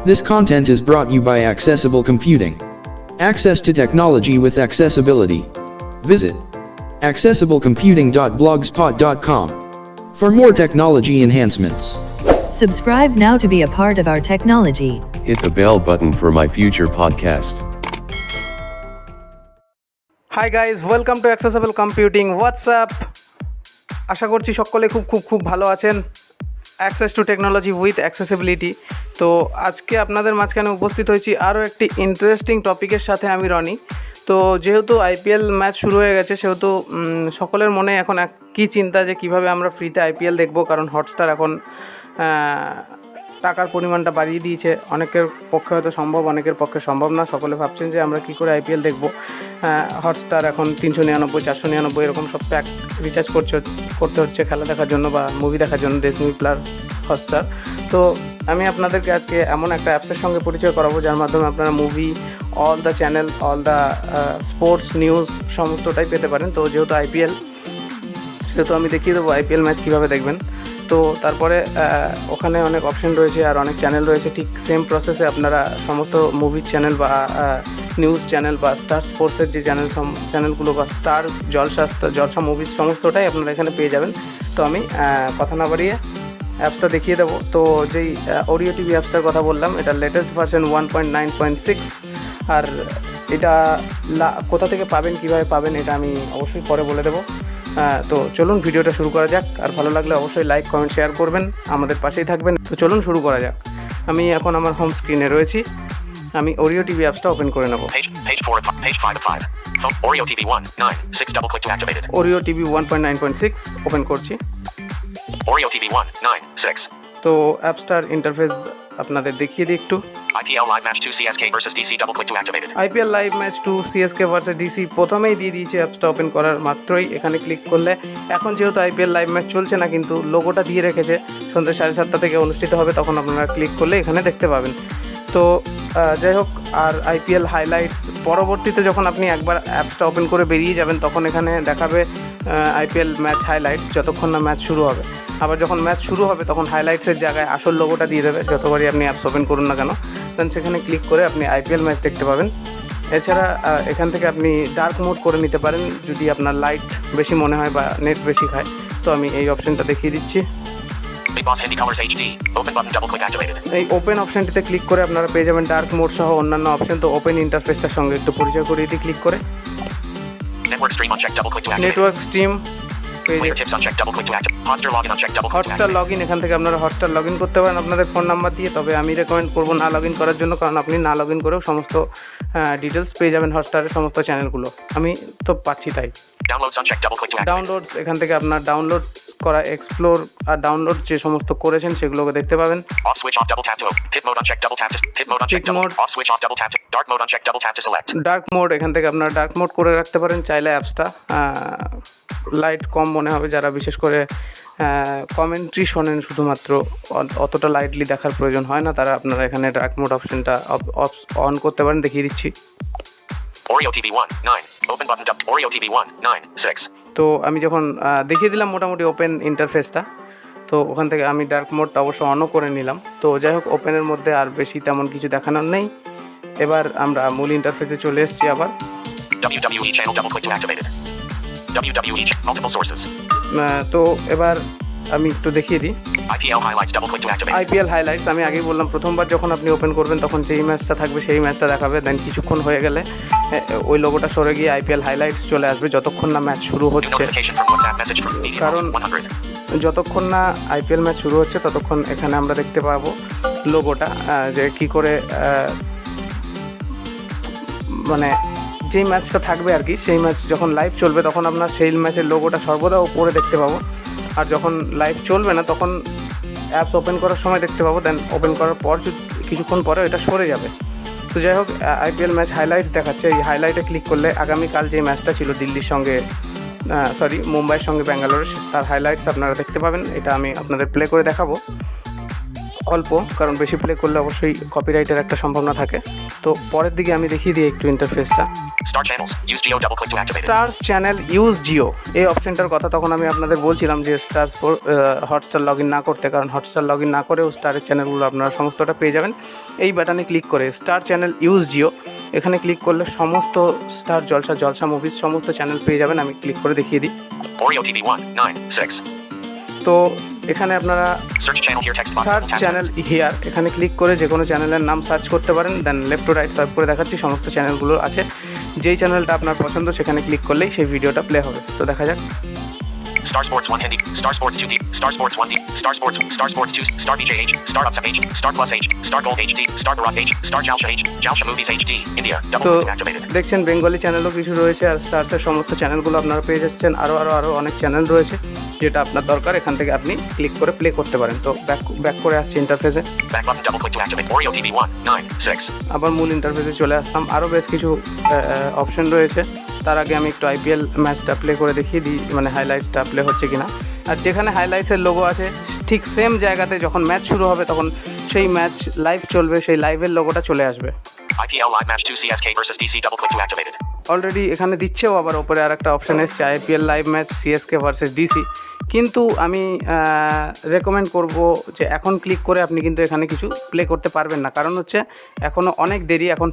This content is brought you by Accessible Computing. Access to technology with accessibility. Visit accessiblecomputing.blogspot.com for more technology enhancements. Subscribe now to be a part of our technology. Hit the bell button for my future podcast. Hi guys, welcome to Accessible Computing. What's up? আশা করছি সকলে খুব ভালো আছেন। Access to technology with accessibility. তো আজকে আপনাদের মাঝখানে উপস্থিত হয়েছি আরও একটি ইন্টারেস্টিং টপিকের সাথে। আমি রনি। তো যেহেতু আইপিএল ম্যাচ শুরু হয়ে গেছে, সেহেতু সকলের মনে এখন কী চিন্তা যে কীভাবে আমরা ফ্রিতে আইপিএল দেখব, কারণ হটস্টার এখন টাকার পরিমাণটা বাড়িয়ে দিয়েছে। অনেকের পক্ষে হয়তো সম্ভব, অনেকের পক্ষে সম্ভব না। সকলে ভাবছেন যে আমরা কী করে আইপিএল দেখব। হটস্টার এখন 399, 499 এরকম সব প্যাক রিচার্জ করতে হচ্ছে খেলা দেখার জন্য বা মুভি দেখার জন্য, ডিজনি প্লাস, হটস্টার। তো আমি আপনাদেরকে আজকে এমন একটা অ্যাপসের সঙ্গে পরিচয় করাবো যার মাধ্যমে আপনারা movie, all the channel, all the sports news সমস্তটাই পেতে পারেন। তো যেহেতু আইপিএল, সেহেতু আমি দেখিয়ে দেবো আইপিএল ম্যাচ কীভাবে দেখবেন। তো তারপরে ওখানে অনেক অপশন রয়েছে আর অনেক চ্যানেল রয়েছে। ঠিক সেম প্রসেসে আপনারা সমস্ত মুভির চ্যানেল বা নিউজ চ্যানেল বা স্টার স্পোর্টসের যে চ্যানেলগুলো বা স্টার জলসা মুভিজ সমস্তটাই আপনারা এখানে পেয়ে যাবেন। তো আমি কথা না বাড়িয়ে অ্যাপসটা দেখিয়ে দেবো। তো যেই ওরিও টিভি অ্যাপসটার কথা বললাম, এটা লেটেস্ট ভার্সন 1.9.6। আর এটা কোথা থেকে পাবেন, কীভাবে পাবেন, এটা আমি অবশ্যই পরে বলে দেবো। তো চলুন ভিডিওটা শুরু করা যাক। আর ভালো লাগলে অবশ্যই লাইক, কমেন্ট, শেয়ার করবেন, আমাদের পাশেই থাকবেন। তো চলুন শুরু করা যাক। আমি এখন আমার হোম স্ক্রিনে রয়েছি। আমি ওরিও টিভি অ্যাপসটা ওপেন করে নেব। ওরিও টিভি 1.9.6 ওপেন করছি। Orio TV 1.9.6. তো অ্যাপসটার ইন্টারফেস আপনাদের দেখিয়ে দিই একটু। IPL Live Match 2 CSK versus DC. Double click to activate it. IPL Live Match 2 CSK versus DC প্রথমেই দিয়ে দিয়েছে অ্যাপসটা ওপেন করার মাত্রই। এখানে ক্লিক করলে এখন যেহেতু IPL লাইভ ম্যাচ চলছে না, কিন্তু লোগোটা দিয়ে রেখেছে সন্ধ্যে 7:30 থেকে অনুষ্ঠিত হবে, তখন আপনারা ক্লিক করলে এখানে দেখতে পাবেন। তো যাই হোক, আর আইপিএল হাইলাইটস পরবর্তীতে যখন আপনি একবার অ্যাপসটা ওপেন করে বেরিয়ে যাবেন, তখন এখানে দেখাবে আইপিএল ম্যাচ হাইলাইটস যতক্ষণ না ম্যাচ শুরু হবে। আবার যখন ম্যাচ শুরু হবে তখন হাইলাইটসের জায়গায় আসল লোগোটা দিয়ে দেবে, যতবারই আপনি অ্যাপস ওপেন করুন না কেন। দেন সেখানে ক্লিক করে আপনি আইপিএল ম্যাচ দেখতে পাবেন। এছাড়া এখান থেকে আপনি ডার্ক মোড করে নিতে পারেন যদি আপনার লাইট বেশি মনে হয় বা নেট বেশি খায়। তো আমি এই অপশানটা দেখিয়ে দিচ্ছি। এই ওপেন অপশানটিতে ক্লিক করে আপনারা পেয়ে যাবেন ডার্ক মোড সহ অন্যান্য অপশন। তো ওপেন ইন্টারফেসটার সঙ্গে একটু পরিচয় করিয়ে দিই ক্লিক করে। Network stream, Hotstar log in, এখান থেকে আপনারা হটস্টার লগ ইন করতে পারেন আপনাদের ফোন নাম্বার দিয়ে। তবে আমি রেকমেন্ড করবো না লগ ইন করার জন্য, কারণ আপনি না লগ ইন করেও সমস্ত ডিটেলস পেয়ে যাবেন হটস্টারের সমস্ত চ্যানেলগুলো। আমি তো পাচ্ছি তাই। ডাউনলোডস, এখান থেকে আপনার ডাউনলোড করা, এক্সপ্লোর আর ডাউনলোড যে সমস্ত করেছেন সেগুলোকে দেখতে পাবেন। ডার্ক মোড, এখান থেকে আপনার ডার্ক মোড করে রাখতে পারেন চাইলে অ্যাপসটা। লাইট কম মনে হবে যারা বিশেষ করে কমেন্ট্রি শোনেন, শুধুমাত্র অতটা লাইটলি দেখার প্রয়োজন হয় না, তারা আপনারা এখানে ডার্ক মোড অপশনটা অন করতে পারেন। দেখিয়ে দিচ্ছি। Orio TV 1.9 open button up. Orio TV 1.9.6. তো আমি যখন দেখিয়ে দিলাম মোটামুটি ওপেন ইন্টারফেসটা, তো ওখান থেকে আমি ডার্ক মোডটা অবশ্য অনও করে নিলাম। তো যাই হোক, ওপেনের মধ্যে আর বেশি তেমন কিছু দেখানোর নেই। এবার আমরা মূল ইন্টারফেসে চলে এসেছি আবার। WWE channel double click to activate it. WWE multiple sources. তো এবার আমি একটু দেখিয়ে দিই। IPL highlights double click to activate. IPL highlights আমি আগেই বললাম, প্রথমবার যখন আপনি ওপেন করবেন তখন যেই ম্যাচটা থাকবে সেই ম্যাচটা দেখাবে। দেন কিছুক্ষণ হয়ে গেলে ওই লোগোটা সরে গিয়ে IPL highlights চলে আসবে যতক্ষণ না ম্যাচ শুরু হচ্ছে। কারণ যতক্ষণ না IPL ম্যাচ শুরু হচ্ছে ততক্ষণ এখানে আমরা দেখতে পাবো লোগোটা, যে কী করে মানে যেই ম্যাচটা থাকবে আর কি, সেই ম্যাচ যখন লাইভ চলবে তখন আপনার সেই ম্যাচের লোগোটা সর্বদা উপরে দেখতে পাবো। আর যখন লাইভ চলবে না তখন অ্যাপস ওপেন করার সময় দেখতে পাবো। দেন ওপেন করার পর কিছুক্ষণ পরে এটা সরে যাবে। তো যাই হোক, আইপিএল ম্যাচ হাইলাইটস দেখাচ্ছে। এই হাইলাইটে ক্লিক করলে আগামীকাল যে ম্যাচটা ছিল দিল্লির সঙ্গে, মুম্বাইয়ের সঙ্গে ব্যাঙ্গালোরের, তার হাইলাইটস আপনারা দেখতে পাবেন। এটা আমি আপনাদের প্লে করে দেখাবো অল্প, কারণ বেশি প্লে করলে অবশ্যই কপিরাইটের একটা সম্ভাবনা থাকে। তো পরের দিকে আমি দেখিয়ে দিই একটু ইন্টারফেসটা। Star channels. Use Geo. Double click to activate it. Star channel use Jio, এই অপশনটার কথা তখন আমি আপনাদের বলছিলাম যে হটস্টার লগ ইন না করতে, কারণ হটস্টার লগ ইন না করেও স্টারের চ্যানেলগুলো আপনারা সমস্তটা পেয়ে যাবেন এই বাটনে ক্লিক করে। স্টার চ্যানেল ইউজ জিও, এখানে ক্লিক করলে সমস্ত স্টার জলসা মুভিজ সমস্ত চ্যানেল পেয়ে যাবেন। আমি ক্লিক করে দেখিয়ে দিই। Orio TV 196. তো এখানে আপনারা Search channel here. Text box. Search channel here, এখানে ক্লিক করে যে কোনো চ্যানেলের নাম সার্চ করতে পারেন। দেন লেফট টু রাইট সার্চ করে দেখাচ্ছি সমস্ত চ্যানেলগুলো আছে। যেই চ্যানেলটা আপনার পছন্দ সেখানে ক্লিক করলেই সেই ভিডিওটা প্লে হবে। তো দেখা যাক। Star Sports 1 Hindi. Star Sports 2D. Star Sports 1D. Star Sports 2. Star BJH. Star Upsum H. Star Plus H. Star Gold HD. Star Barak H. Star Jalsha H. Jalsha Movies HD. India. তো Double click to activate it. দেখছেন Bengali চ্যানেলও কিছু রয়েছে, আর স্টার্সের সমস্ত চ্যানেলগুলো আপনারা পেয়ে যাচ্ছেন। আরও অনেক চ্যানেল রয়েছে, যেটা আপনার দরকার এখান থেকে আপনি ক্লিক করে প্লে করতে পারেন। তো ব্যাক করে আসছি ইন্টারফেসে। Back button. Double click to activate. Orio TV 196. আবার মূল ইন্টারফেসে চলে আসলাম। আরও বেশ কিছু অপশন রয়েছে। তার আগে আমি একটু আইপিএল ম্যাচটা প্লে করে দেখিয়ে দিই, মানে হাইলাইটসটা প্লে হচ্ছে কিনা। আর যেখানে হাইলাইটসের লোগো আছে ঠিক সেম জায়গাতে যখন ম্যাচ শুরু হবে তখন সেই ম্যাচ লাইভ চলবে, সেই লাইভের লোগোটা চলে আসবে। IPL live match 2 CSK versus DC. Double click to activate it. Already এখানে দিচ্ছেও, আবার ওপরে আর একটা অপশান এসছে IPL live match CSK versus DC. কিন্তু আমি রেকমেন্ড করব যে এখন ক্লিক করে আপনি কিন্তু এখানে কিছু প্লে করতে পারবেন না, কারণ হচ্ছে এখনও অনেক দেরি। এখন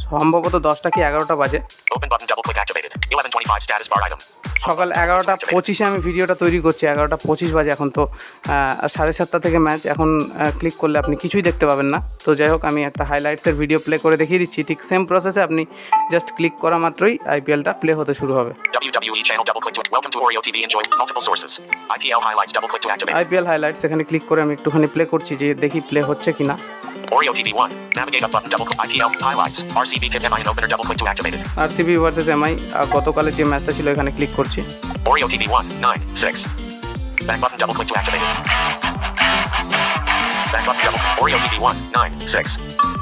সম্ভবত 10টা কি 11টা বাজে। Open button. Double click activated. 11:25 status bar item. সকাল 11টা 25-এ আমি ভিডিওটা তৈরি করছি, 11টা 25 বাজে এখন। তো 7:30 থেকে ম্যাচ। এখন ক্লিক করলে আপনি কিছুই দেখতে পাবেন না। তো যাই হোক, আমি একটা হাইলাইটসের ভিডিও প্লে করে দেখিয়ে দিচ্ছি। ঠিক সেম প্রসেসে আপনি জাস্ট ক্লিক করা মাত্রই আইপিএলটা প্লে হতে শুরু হবে। WWE channel. Double click to it. Welcome to Orio TV. Enjoy multiple sources. IPL highlights. Double click to activate. IPL highlights এখানে ক্লিক করে আমি একটুখানি প্লে করছি, যে দেখি প্লে হচ্ছে কিনা। Orio TV 1. Navigate up button. Double click. IPL highlights. RCB Pip MI and opener. Double click to activate it. RCB versus MI গতকালের যে ম্যাচটা ছিল এখানে ক্লিক করছি। Orio TV 196. Back button. Double click to activate it. Back button. Double. Orio TV 196.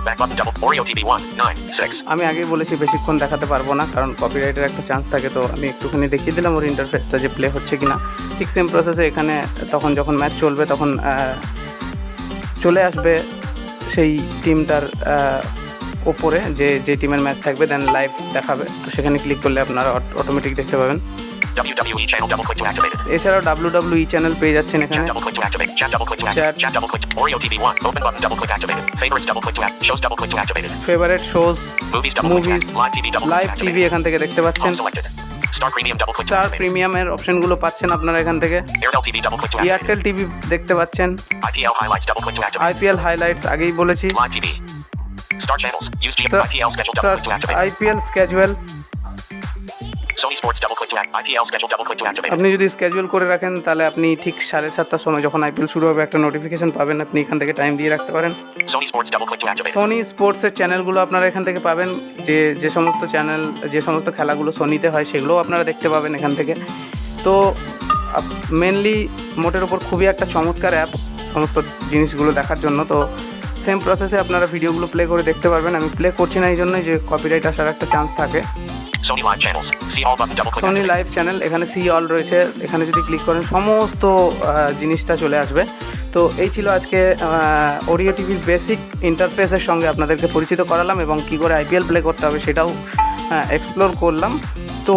Back button. Double. Orio TV 196. আমি আগেই বলেছি বেশিক্ষণ দেখাতে পারবো না, কারণ কপিরাইটের একটা চান্স থাকে। তো আমি একটুখানি দেখিয়ে দিলাম ওর ইন্টারফেসটা যে প্লে হচ্ছে কিনা। ঠিক সেম প্রসেসে এখানে তখন যখন ম্যাচ চলবে তখন চলে আসবে সেই টিমটার ওপরে যে টিমের ম্যাচ থাকবে, দেন লাইভ দেখাবে। তো সেখানে ক্লিক করলে আপনারা অটোমেটিক দেখতে পাবেন। WWE channel. Double click to activate it. এছাড়াও WWE চ্যানেল পেয়ে যাচ্ছেন এখানে। Chat. Double click to activate. Chat. Double click to activate. Chat. Double click. Orio TV 1. Open button. Double click activated. Favorites. Double click to act. Shows. Double click to activate it. Favourite shows, Movies. Double click to movies, act. Live TV. Double click live to TV activate. এখান থেকে দেখতে পাচ্ছেন। All selected. Star Premium. Double click to star activate. প্রিমিয়ামের অপশনগুলো পাচ্ছেন আপনারা এখান থেকে। Airtel TV. Double click to activate. Airtel TV দেখতে পাচ্ছেন। IPL highlights. Double click to activate. IPL highlights আগেই বলেছি। Live TV. Star channels. Use G. IPL schedule. Double click to activate. IPL schedule, Sony Sports. Double click to act. IPL schedule. Double click to activate. আপনি যদি schedule করে রাখেন তাহলে আপনি ঠিক 7:30টার সময় যখন আইপিএল শুরু হবে একটা নোটিফিকেশন পাবেন, আপনি এখান থেকে টাইম দিয়ে রাখতে পারেন। Sony Sports. Double click to activate. Sony স্পোর্টসের চ্যানেলগুলো আপনারা এখান থেকে পাবেন। যে সমস্ত চ্যানেল, যে সমস্ত খেলাগুলো সোনিতে হয় সেগুলোও আপনারা দেখতে পাবেন এখান থেকে। তো মেনলি মোটের ওপর খুবই একটা চমৎকার অ্যাপস সমস্ত জিনিসগুলো দেখার জন্য। তো সেম প্রসেসে আপনারা ভিডিওগুলো প্লে করে দেখতে পারবেন। আমি প্লে করছি না এই জন্যই যে কপিরাইট আসার একটা চান্স থাকে। Sony Live channels. See all button. Double click. Sony activate. Live channel এখানে সি অল রয়েছে, এখানে যদি ক্লিক করেন সমস্ত জিনিসটা চলে আসবে। তো এই ছিল আজকে ওরিও টিভির বেসিক ইন্টারফেসের সঙ্গে আপনাদেরকে পরিচিত করালাম, এবং কী করে আইপিএল প্লে করতে হবে সেটাও এক্সপ্লোর করলাম। তো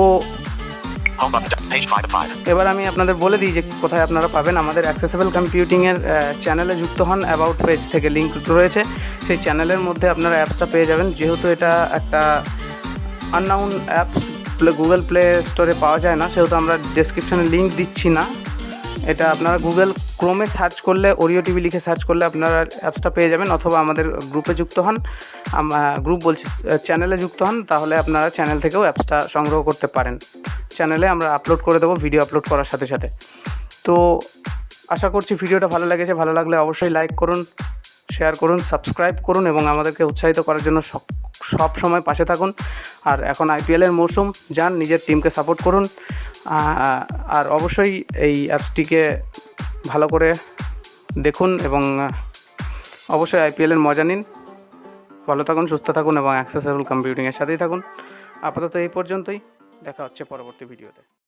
Home button. Page 5 of 5. এবার আমি আপনাদের বলে দিই যে কোথায় আপনারা পাবেন। আমাদের অ্যাক্সেসিবল কম্পিউটিংয়ের চ্যানেলে যুক্ত হন, অ্যাবাউট পেজ থেকে লিঙ্ক রয়েছে। সেই চ্যানেলের মধ্যে আপনারা অ্যাপসটা পেয়ে যাবেন। যেহেতু এটা একটা আননাউন অ্যাপস, গুগল প্লে স্টোরে পাওয়া যায় না, সেহেতু আমরা ডেসক্রিপশানে লিঙ্ক দিচ্ছি না। এটা আপনারা গুগল ক্রোমে সার্চ করলে, ওরিও টিভি লিখে সার্চ করলে আপনারা অ্যাপসটা পেয়ে যাবেন, অথবা আমাদের গ্রুপে যুক্ত হন, চ্যানেলে যুক্ত হন, তাহলে আপনারা চ্যানেল থেকেও অ্যাপসটা সংগ্রহ করতে পারেন। চ্যানেলে আমরা আপলোড করে দেবো ভিডিও আপলোড করার সাথে সাথে। তো আশা করছি ভিডিওটা ভালো লেগেছে। ভালো লাগলে অবশ্যই লাইক করুন, শেয়ার করুন, সাবস্ক্রাইব করুন, এবং আমাদেরকে উৎসাহিত করার জন্য সব সময় পাশে থাকুন। আর এখন আইপিএলের মরশুম, যান নিজের টিমকে সাপোর্ট করুন। আর অবশ্যই এই অ্যাপসটিকে ভালো করে দেখুন, এবং অবশ্যই আইপিএলের মজা নিন। ভালো থাকুন, সুস্থ থাকুন, এবং অ্যাক্সেসিবল কম্পিউটিংয়ের সাথেই থাকুন। আপাতত এই পর্যন্তই, দেখা হচ্ছে পরবর্তী ভিডিওতে।